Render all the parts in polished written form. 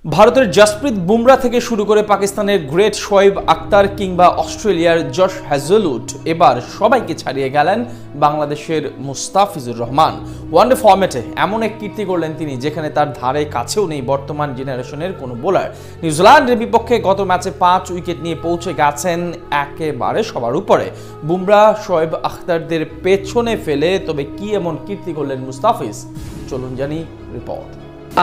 ভারতের জসপ্রীত বুমরা থেকে শুরু করে পাকিস্তানের গ্রেট শোয়েব আখতার কিংবা অস্ট্রেলিয়ার জশ হ্যাজেলউড এবার সবাইকে ছাড়িয়ে গেলেন বাংলাদেশের মুস্তাফিজুর রহমান। ওয়ানডে ফরম্যাটে এমন এক কীর্তি করলেন তিনি যেখানে তার ধারে কাছেও নেই বর্তমান জেনারেশনের কোনো বোলার। নিউজিল্যান্ডের বিপক্ষে গত ম্যাচে 5 উইকেট নিয়ে পৌঁছে গেছেন একেবারে সবার উপরে। বুমরা শোয়েব আখতারদের পেছনে ফেলে তবে কি এমন কীর্তি করলেন মুস্তাফিজ, চলুন জানি রিপোর্ট।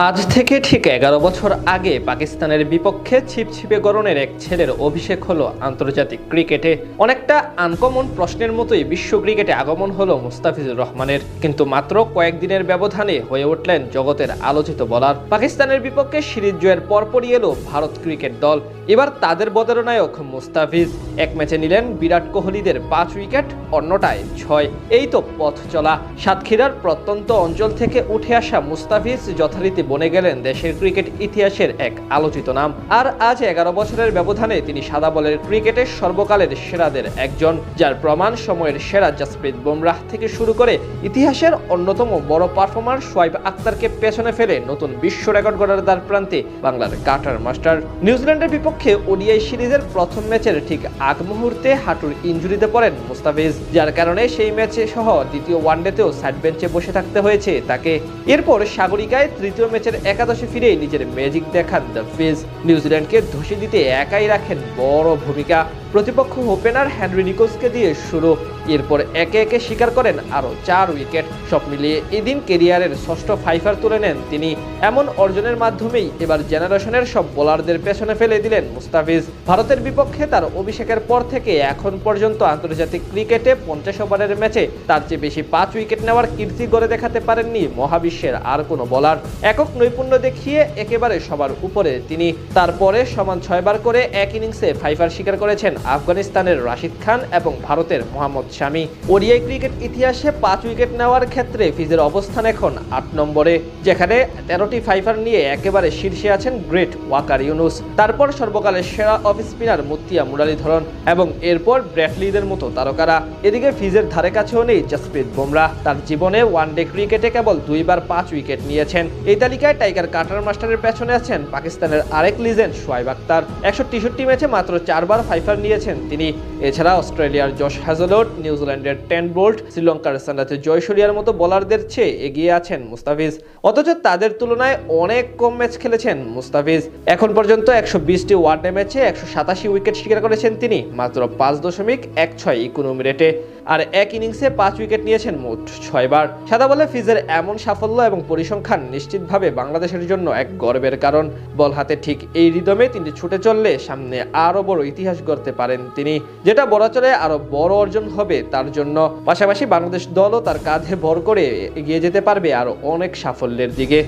আজ থেকে ঠিক 11 বছর আগে পাকিস্তানের বিপক্ষে ছিপছিপে গড়নের এক ছেলের অভিষেক হলো আন্তর্জাতিক ক্রিকেটে। অনেকটা আনকমন প্রশ্নের মতোই বিশ্ব ক্রিকেটে আগমন হলো মুস্তাফিজুর রহমানের, কিন্তু মাত্র কয়েকদিনের ব্যবধানে হয়ে উঠলেন জগতের আলোচিত বোলার। পাকিস্তানের বিপক্ষে সিরিজ জয়ের পরপরই এলো ভারত ক্রিকেট দল। এবার তাদের বদরনায়ক মুস্তাফিজ। এক ম্যাচে নিলেন বিরাট কোহলিদের 5 উইকেট, অন্যটায় 6। এই তো পথ চলা। সাতক্ষীরার প্রত্যন্ত অঞ্চল থেকে উঠে আসা মুস্তাফিজ যথারীতি বনে গেলেন দেশের ক্রিকেট ইতিহাসের এক আলোচিত নাম। আর আজ 11 বছরের ব্যবধানে তিনি সাদা বলের ক্রিকেটের সর্বকালের সেরাদের একজন, যার প্রমাণ সময়ের সেরা জসপ্রীত বুমরাহ থেকে শুরু করে ইতিহাসের অন্যতম বড় পারফর্মার শোয়েব আখতারকে পেছনে ফেলে নতুন বিশ্ব রেকর্ড গড়ার দ্বার প্রান্তে বাংলার কাটার মাস্টার। নিউজিল্যান্ডের বিপক্ষে ওডিআই সিরিজের প্রথম ম্যাচের ঠিক আগ মুহূর্তে হাঁটুর ইনজুরিতে পড়েন মুস্তাফিজ, যার কারণে সেই ম্যাচে সহ দ্বিতীয় ওয়ানডেতেও সাইড বেঞ্চে বসে থাকতে হয়েছে তাকে। এরপর সাগরিকায় তৃতীয় ম্যাচের একাদশে ফিরেই নিজের ম্যাজিক দেখান দ্য ফিজ। নিউজিল্যান্ডকে ধসে দিতে একাই রাখেন বড় ভূমিকা। প্রতিপক্ষ ওপেনার হেনরি নিকোলসকে দিয়ে শুরু, এরপর একে একে শিকার করেন আরও 4 উইকেট। সব মিলিয়ে এদিন কেরিয়ারের 6ষ্ঠ ফাইফার তুলে নেন তিনি। এমন অর্জনের মাধ্যমেই এবার জেনারেশনের সব বোলারদের পেছনে ফেলে দিলেন মুস্তাফিজ। ভারতের বিপক্ষে তার অভিষেকের পর থেকে এখন পর্যন্ত আন্তর্জাতিক ক্রিকেটে 50 ওভারের ম্যাচে তার চেয়ে বেশি 5 উইকেট নেওয়ার কীর্তি গড়ে দেখাতে পারেননি মহাবিশ্বের আর কোনো বোলার। একক নৈপুণ্য দেখিয়ে একেবারে সবার উপরে তিনি। তারপরে সমান 6 বার করে এক ইনিংসে ফাইফার শিকার করেছেন আফগানিস্তানের রাশিদ খান এবং ভারতের মোহাম্মদ শামি। ওডিআই ক্রিকেট ইতিহাসে 5 উইকেট নেওয়ার ক্ষেত্রে ফিজের অবস্থান এখন 8 নম্বরে, যেখানে 13টি ফাইফার নিয়ে একেবারে শীর্ষে আছেন গ্রেট ওয়াকার ইউনুস। তারপর সর্বকালের সেরা অফ স্পিনার মুত্তিয়া মুরালীধরন এবং এরপর ব্র্যাডলিদের মতো তারকারা। এদিকে ফিজের ধারে কাছেও নেই জসপ্রীত বুমরাহ। তার জীবনে ওয়ানডে ক্রিকেটে কেবল 2 বার 5 উইকেট নিয়েছেন। এই তালিকায় টাইগার কাটার মাস্টারের পেছনে আছেন পাকিস্তানের আরেক লিজেন্ড শোয়েব আখতার। 163 ম্যাচে মাত্র 4 বার ফাইফার নিয়েছেন তিনি। এছাড়া অস্ট্রেলিয়ার জশ হ্যাজেলউড, নিউজিল্যান্ডের টেন বোল্ট, শ্রীলঙ্কার সান্দাতে জয়সূরিয়ার মতো বোলারদের চেয়ে এগিয়ে আছেন মুস্তাফিজ। অথচ তাদের তুলনায় অনেক কম ম্যাচ খেলেছেন মুস্তাফিজ। এখন পর্যন্ত 120টি ওয়ানডে ম্যাচে 187 উইকেট শিকার করেছেন তিনি মাত্র 5.16 ইকোনমি রেটে। আর এক ইনিংসে 5 উইকেট নিয়েছেন মোট 6 বার। সাদা বলে ফিজের এমন সাফল্য এবং পরিসংখ্যান নিশ্চিতভাবে বাংলাদেশের জন্য এক গর্বের কারণ। বল হাতে ঠিক এই রিদমে তিনি ছুটে চললে সামনে আরো বড় ইতিহাস গড়তে পারেন তিনি, যেটা বড় চলে আরো বড় অর্জন হবে তার জন্য। পাশাপাশি বাংলাদেশ দলও তার কাঁধে ভর করে এগিয়ে যেতে পারবে আরো অনেক সাফল্যের দিকে।